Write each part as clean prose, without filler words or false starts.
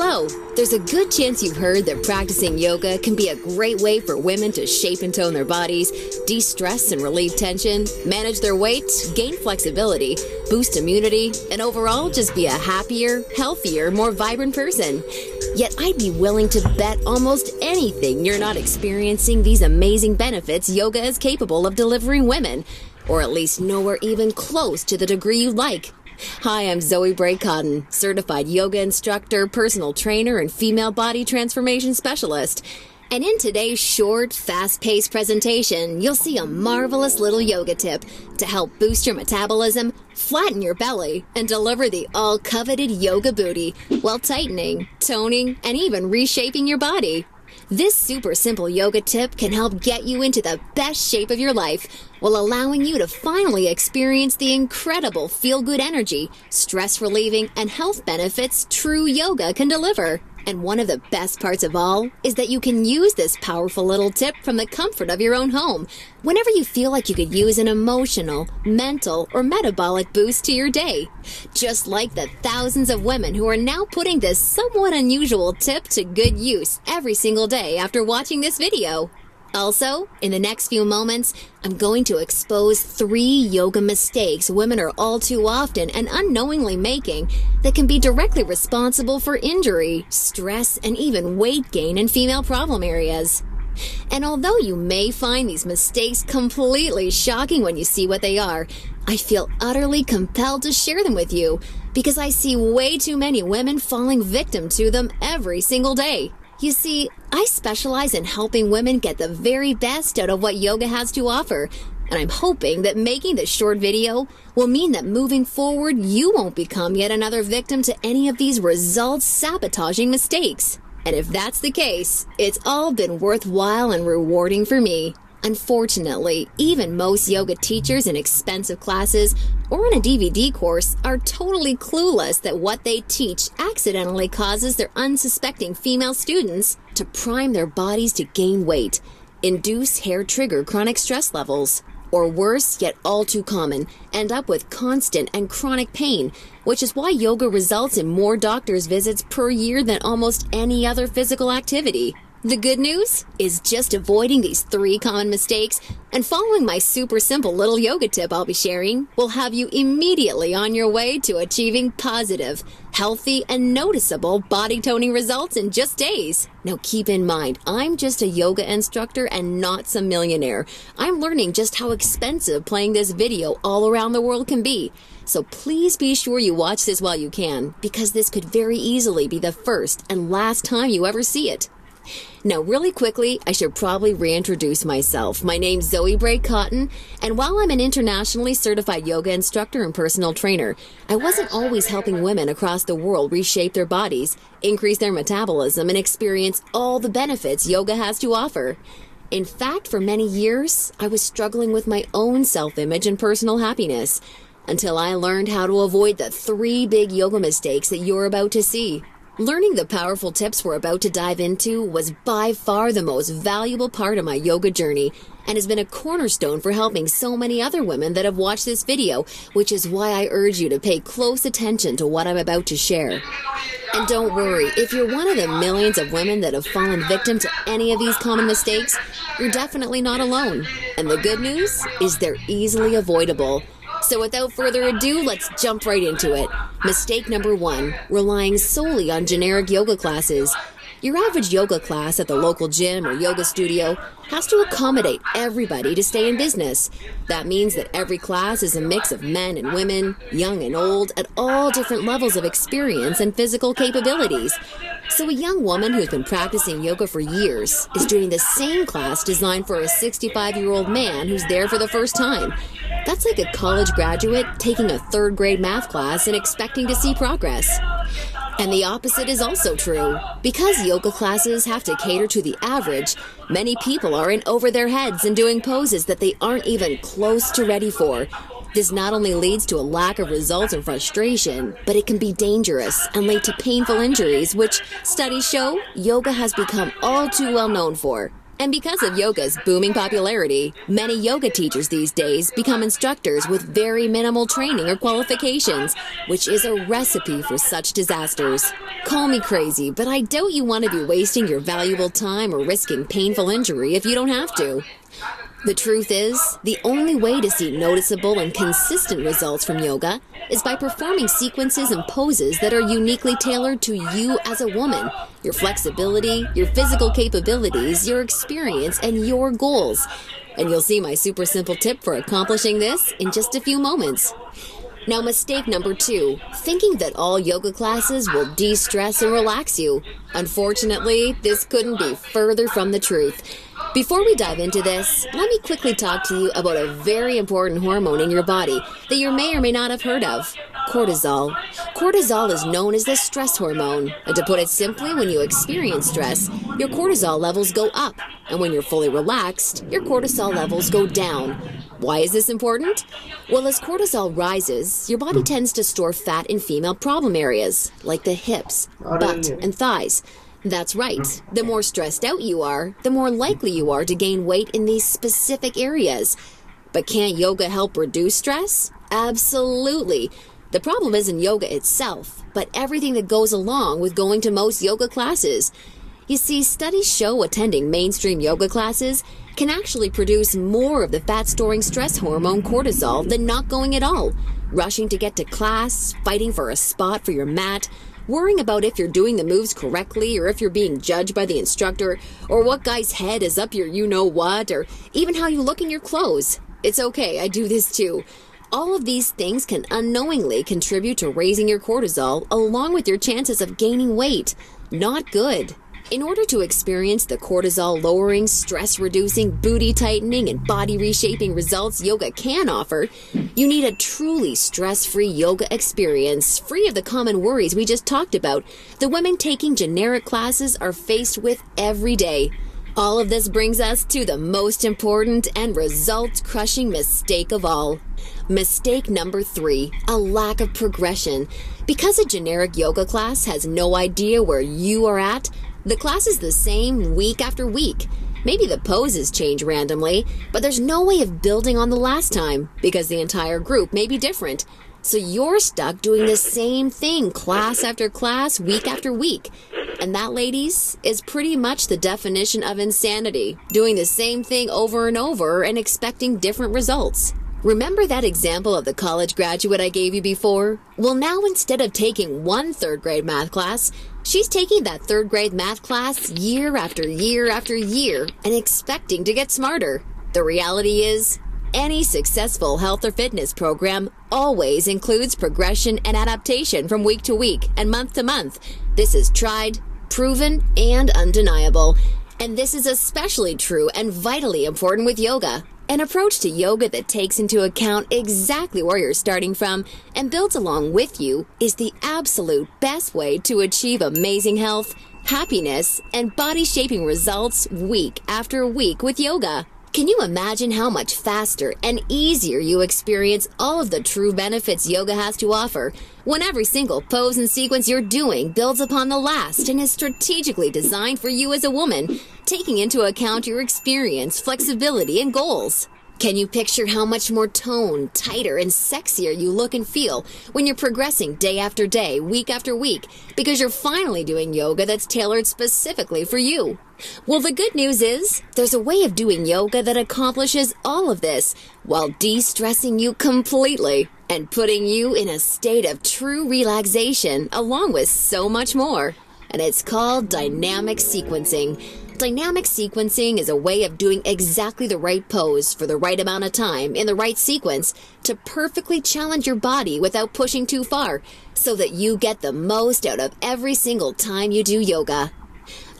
Hello! There's a good chance you've heard that practicing yoga can be a great way for women to shape and tone their bodies, de-stress and relieve tension, manage their weight, gain flexibility, boost immunity, and overall just be a happier, healthier, more vibrant person. Yet I'd be willing to bet almost anything you're not experiencing these amazing benefits yoga is capable of delivering women, or at least nowhere even close to the degree you like. Hi, I'm Zoe Bray Cotton, certified yoga instructor, personal trainer, and female body transformation specialist. And in today's short, fast-paced presentation, you'll see a marvelous little yoga tip to help boost your metabolism, flatten your belly, and deliver the all-coveted yoga booty while tightening, toning, and even reshaping your body. This super simple yoga tip can help get you into the best shape of your life while allowing you to finally experience the incredible feel-good energy, stress-relieving, and health benefits true yoga can deliver. And one of the best parts of all is that you can use this powerful little tip from the comfort of your own home whenever you feel like you could use an emotional, mental, or metabolic boost to your day. Just like the thousands of women who are now putting this somewhat unusual tip to good use every single day after watching this video. Also, in the next few moments, I'm going to expose 3 yoga mistakes women are all too often and unknowingly making that can be directly responsible for injury, stress, and even weight gain in female problem areas. And although you may find these mistakes completely shocking when you see what they are, I feel utterly compelled to share them with you because I see way too many women falling victim to them every single day. You see, I specialize in helping women get the very best out of what yoga has to offer, and I'm hoping that making this short video will mean that moving forward you won't become yet another victim to any of these results-sabotaging mistakes. And if that's the case, it's all been worthwhile and rewarding for me. Unfortunately, even most yoga teachers in expensive classes or in a DVD course are totally clueless that what they teach accidentally causes their unsuspecting female students to prime their bodies to gain weight, induce hair-trigger chronic stress levels, or worse, yet all too common, end up with constant and chronic pain, which is why yoga results in more doctor's visits per year than almost any other physical activity. The good news is just avoiding these 3 common mistakes and following my super simple little yoga tip I'll be sharing will have you immediately on your way to achieving positive, healthy, and noticeable body toning results in just days. Now keep in mind, I'm just a yoga instructor and not some millionaire. I'm learning just how expensive playing this video all around the world can be. So please be sure you watch this while you can, because this could very easily be the first and last time you ever see it. Now, really quickly, I should probably reintroduce myself. My name's Zoe Bray Cotton, and while I'm an internationally certified yoga instructor and personal trainer, I wasn't always helping women across the world reshape their bodies, increase their metabolism, and experience all the benefits yoga has to offer. In fact, for many years, I was struggling with my own self-image and personal happiness, until I learned how to avoid the 3 big yoga mistakes that you're about to see. Learning the powerful tips we're about to dive into was by far the most valuable part of my yoga journey and has been a cornerstone for helping so many other women that have watched this video, which is why I urge you to pay close attention to what I'm about to share. And don't worry, if you're one of the millions of women that have fallen victim to any of these common mistakes, you're definitely not alone. And the good news is they're easily avoidable. So without further ado, let's jump right into it. Mistake number 1, relying solely on generic yoga classes. Your average yoga class at the local gym or yoga studio has to accommodate everybody to stay in business. That means that every class is a mix of men and women, young and old, at all different levels of experience and physical capabilities. So a young woman who's been practicing yoga for years is doing the same class designed for a 65-year-old man who's there for the first time. That's like a college graduate taking a 3rd grade math class and expecting to see progress. And the opposite is also true. Because yoga classes have to cater to the average, many people are in over their heads and doing poses that they aren't even close to ready for. This not only leads to a lack of results and frustration, but it can be dangerous and lead to painful injuries, which studies show yoga has become all too well known for. And because of yoga's booming popularity, many yoga teachers these days become instructors with very minimal training or qualifications, which is a recipe for such disasters. Call me crazy, but I doubt you want to be wasting your valuable time or risking painful injury if you don't have to. The truth is, the only way to see noticeable and consistent results from yoga is by performing sequences and poses that are uniquely tailored to you as a woman, your flexibility, your physical capabilities, your experience, and your goals. And you'll see my super simple tip for accomplishing this in just a few moments. Now, mistake number 2, thinking that all yoga classes will de-stress and relax you. Unfortunately, this couldn't be further from the truth. Before we dive into this, let me quickly talk to you about a very important hormone in your body that you may or may not have heard of: cortisol. Cortisol is known as the stress hormone, and to put it simply, when you experience stress, your cortisol levels go up, and when you're fully relaxed, your cortisol levels go down. Why is this important? Well, as cortisol rises, your body tends to store fat in female problem areas, like the hips, butt, and thighs. That's right. The more stressed out you are, the more likely you are to gain weight in these specific areas. But can't yoga help reduce stress? Absolutely. The problem isn't yoga itself, but everything that goes along with going to most yoga classes. You see, studies show attending mainstream yoga classes can actually produce more of the fat-storing stress hormone cortisol than not going at all. Rushing to get to class, fighting for a spot for your mat, worrying about if you're doing the moves correctly or if you're being judged by the instructor, or what guy's head is up your you-know-what, or even how you look in your clothes. It's okay, I do this too. All of these things can unknowingly contribute to raising your cortisol along with your chances of gaining weight. Not good. In order to experience the cortisol-lowering, stress-reducing, booty-tightening, and body-reshaping results yoga can offer, you need a truly stress-free yoga experience, free of the common worries we just talked about the women taking generic classes are faced with every day. All of this brings us to the most important and result-crushing mistake of all. Mistake number 3, a lack of progression. Because a generic yoga class has no idea where you are at, the class is the same week after week. Maybe the poses change randomly, but there's no way of building on the last time because the entire group may be different. So you're stuck doing the same thing class after class, week after week. And that, ladies, is pretty much the definition of insanity, doing the same thing over and over and expecting different results. Remember that example of the college graduate I gave you before? Well, now instead of taking one third-grade math class, she's taking that third-grade math class year after year after year and expecting to get smarter. The reality is, any successful health or fitness program always includes progression and adaptation from week to week and month to month. This is tried, proven, and undeniable. And this is especially true and vitally important with yoga. An approach to yoga that takes into account exactly where you're starting from and builds along with you is the absolute best way to achieve amazing health, happiness, and body-shaping results week after week with yoga. Can you imagine how much faster and easier you experience all of the true benefits yoga has to offer when every single pose and sequence you're doing builds upon the last and is strategically designed for you as a woman, taking into account your experience, flexibility, and goals? Can you picture how much more toned, tighter, and sexier you look and feel when you're progressing day after day, week after week, because you're finally doing yoga that's tailored specifically for you? Well, the good news is there's a way of doing yoga that accomplishes all of this while de-stressing you completely and putting you in a state of true relaxation along with so much more. And it's called dynamic sequencing. Dynamic sequencing is a way of doing exactly the right pose for the right amount of time in the right sequence to perfectly challenge your body without pushing too far so that you get the most out of every single time you do yoga.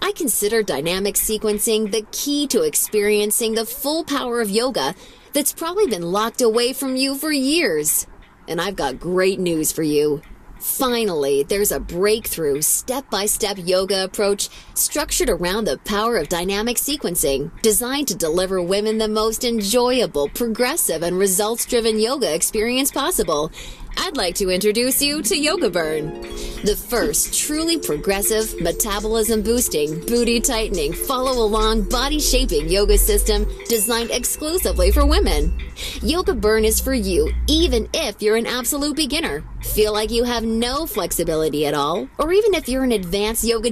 I consider dynamic sequencing the key to experiencing the full power of yoga that's probably been locked away from you for years. And I've got great news for you. Finally, there's a breakthrough, step-by-step yoga approach structured around the power of dynamic sequencing, designed to deliver women the most enjoyable, progressive, and results-driven yoga experience possible. I'd like to introduce you to Yoga Burn, the first truly progressive, metabolism-boosting, booty-tightening, follow-along, body-shaping yoga system designed exclusively for women. Yoga Burn is for you, even if you're an absolute beginner, feel like you have no flexibility at all, or even if you're an advanced yoga